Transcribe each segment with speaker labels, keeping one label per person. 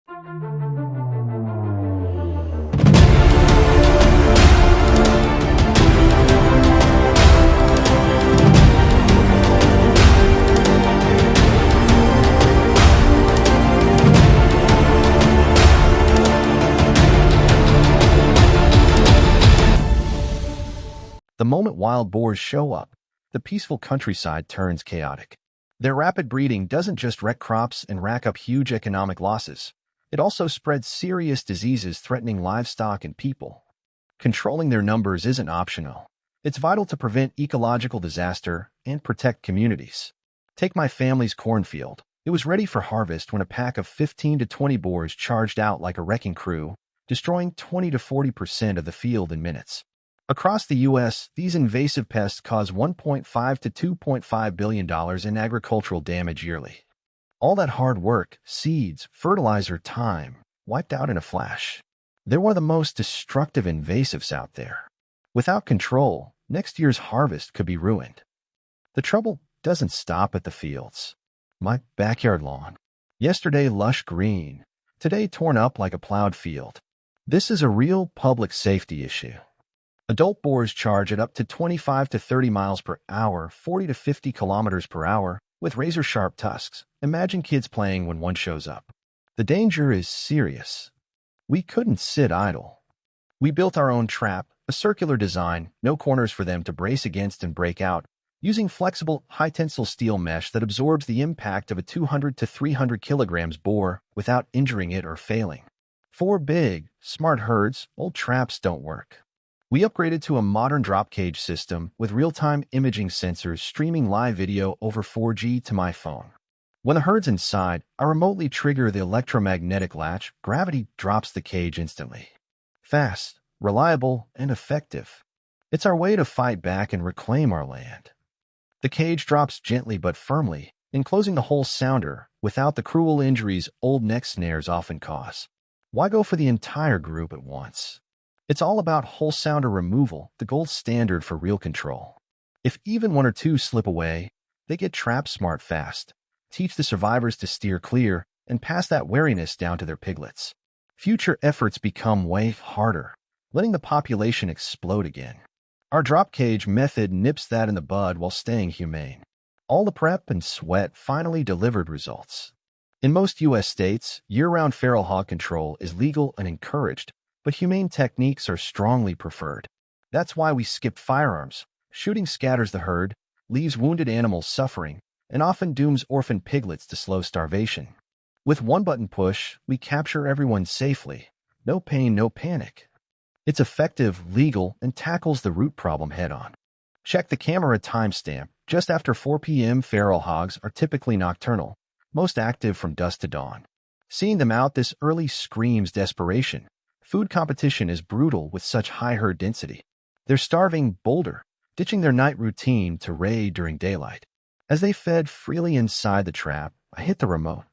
Speaker 1: The moment wild boars show up, the peaceful countryside turns chaotic. Their rapid breeding doesn't just wreck crops and rack up huge economic losses. It also spreads serious diseases threatening livestock and people. Controlling their numbers isn't optional. It's vital to prevent ecological disaster and protect communities. Take my family's cornfield. It was ready for harvest when a pack of 15 to 20 boars charged out like a wrecking crew, destroying 20 to 40% of the field in minutes. Across the U.S., these invasive pests cause $1.5 to $2.5 billion in agricultural damage yearly. All that hard work, seeds, fertilizer, time, wiped out in a flash. They're one of the most destructive invasives out there. Without control, next year's harvest could be ruined. The trouble doesn't stop at the fields. My backyard lawn. Yesterday lush green, today torn up like a plowed field. This is a real public safety issue. Adult boars charge at up to 25 to 30 miles per hour, 40 to 50 kilometers per hour, with razor-sharp tusks. Imagine kids playing when one shows up. The danger is serious. We couldn't sit idle. We built our own trap, a circular design, no corners for them to brace against and break out, using flexible, high-tensile steel mesh that absorbs the impact of a 200 to 300 kilograms boar without injuring it or failing. For big, smart herds, old traps don't work. We upgraded to a modern drop cage system with real-time imaging sensors streaming live video over 4G to my phone. When the herd's inside, I remotely trigger the electromagnetic latch. Gravity drops the cage instantly. Fast, reliable, and effective. It's our way to fight back and reclaim our land. The cage drops gently but firmly, enclosing the whole sounder without the cruel injuries old neck snares often cause. Why go for the entire group at once? It's all about whole sounder removal, the gold standard for real control. If even one or two slip away, they get trapped smart fast. Teach the survivors to steer clear and pass that wariness down to their piglets. Future efforts become way harder, letting the population explode again. Our drop cage method nips that in the bud while staying humane. All the prep and sweat finally delivered results. In most U.S. states, year-round feral hog control is legal and encouraged, but humane techniques are strongly preferred. That's why we skip firearms. Shooting scatters the herd, leaves wounded animals suffering, and often dooms orphan piglets to slow starvation. With one button push, we capture everyone safely. No pain, no panic. It's effective, legal, and tackles the root problem head-on. Check the camera timestamp. Just after 4 p.m. feral hogs are typically nocturnal, most active from dusk to dawn. Seeing them out this early screams desperation. Food competition is brutal with such high herd density. They're starving bolder, ditching their night routine to raid during daylight. As they fed freely inside the trap, I hit the remote.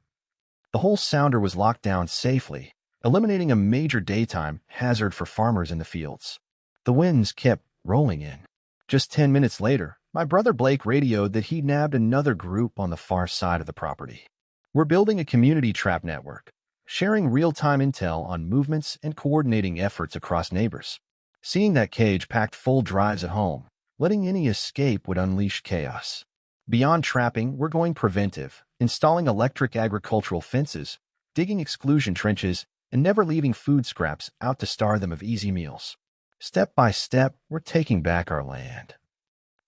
Speaker 1: The whole sounder was locked down safely, eliminating a major daytime hazard for farmers in the fields. The winds kept rolling in. Just 10 minutes later, my brother Blake radioed that he nabbed another group on the far side of the property. We're building a community trap network, sharing real-time intel on movements and coordinating efforts across neighbors. Seeing that cage packed full drives at home, letting any escape would unleash chaos. Beyond trapping, we're going preventive, installing electric agricultural fences, digging exclusion trenches, and never leaving food scraps out to starve them of easy meals. Step by step, we're taking back our land.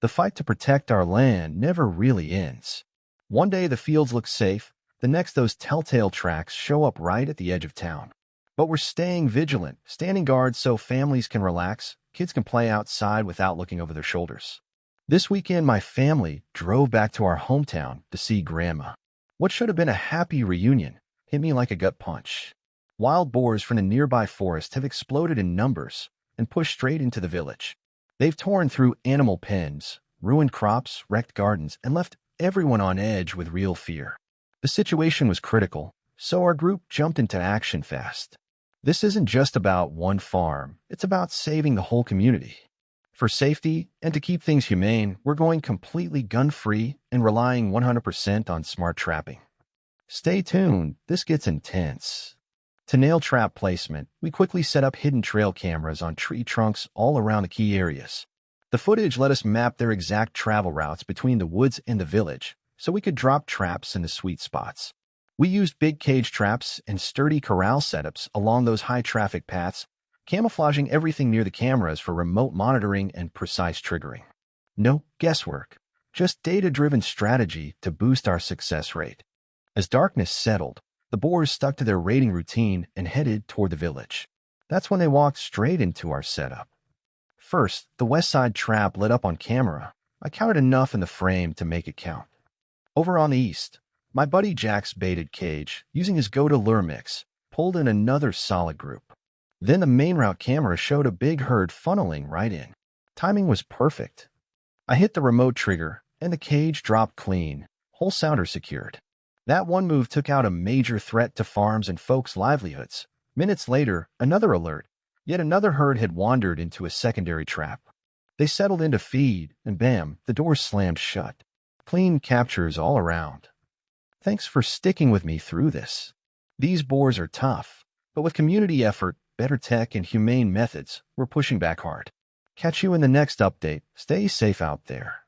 Speaker 1: The fight to protect our land never really ends. One day the fields look safe, the next those telltale tracks show up right at the edge of town. But we're staying vigilant, standing guard so families can relax, kids can play outside without looking over their shoulders. This weekend, my family drove back to our hometown to see Grandma. What should have been a happy reunion hit me like a gut punch. Wild boars from the nearby forest have exploded in numbers and pushed straight into the village. They've torn through animal pens, ruined crops, wrecked gardens, and left everyone on edge with real fear. The situation was critical, so our group jumped into action fast. This isn't just about one farm, it's about saving the whole community. For safety and to keep things humane, we're going completely gun-free and relying 100% on smart trapping. Stay tuned, this gets intense. To nail trap placement, we quickly set up hidden trail cameras on tree trunks all around the key areas. The footage let us map their exact travel routes between the woods and the village, so we could drop traps in the sweet spots. We used big cage traps and sturdy corral setups along those high-traffic paths, camouflaging everything near the cameras for remote monitoring and precise triggering. No guesswork, just data-driven strategy to boost our success rate. As darkness settled, the boars stuck to their raiding routine and headed toward the village. That's when they walked straight into our setup. First, the west side trap lit up on camera. I counted enough in the frame to make it count. Over on the east, my buddy Jack's baited cage, using his go-to lure mix, pulled in another solid group. Then the main route camera showed a big herd funneling right in. Timing was perfect. I hit the remote trigger, and the cage dropped clean, whole sounder secured. That one move took out a major threat to farms and folks' livelihoods. Minutes later, another alert. Yet another herd had wandered into a secondary trap. They settled in to feed, and bam, the doors slammed shut. Clean captures all around. Thanks for sticking with me through this. These boars are tough, but with community effort, better tech, and humane methods, we're pushing back hard. Catch you in the next update. Stay safe out there.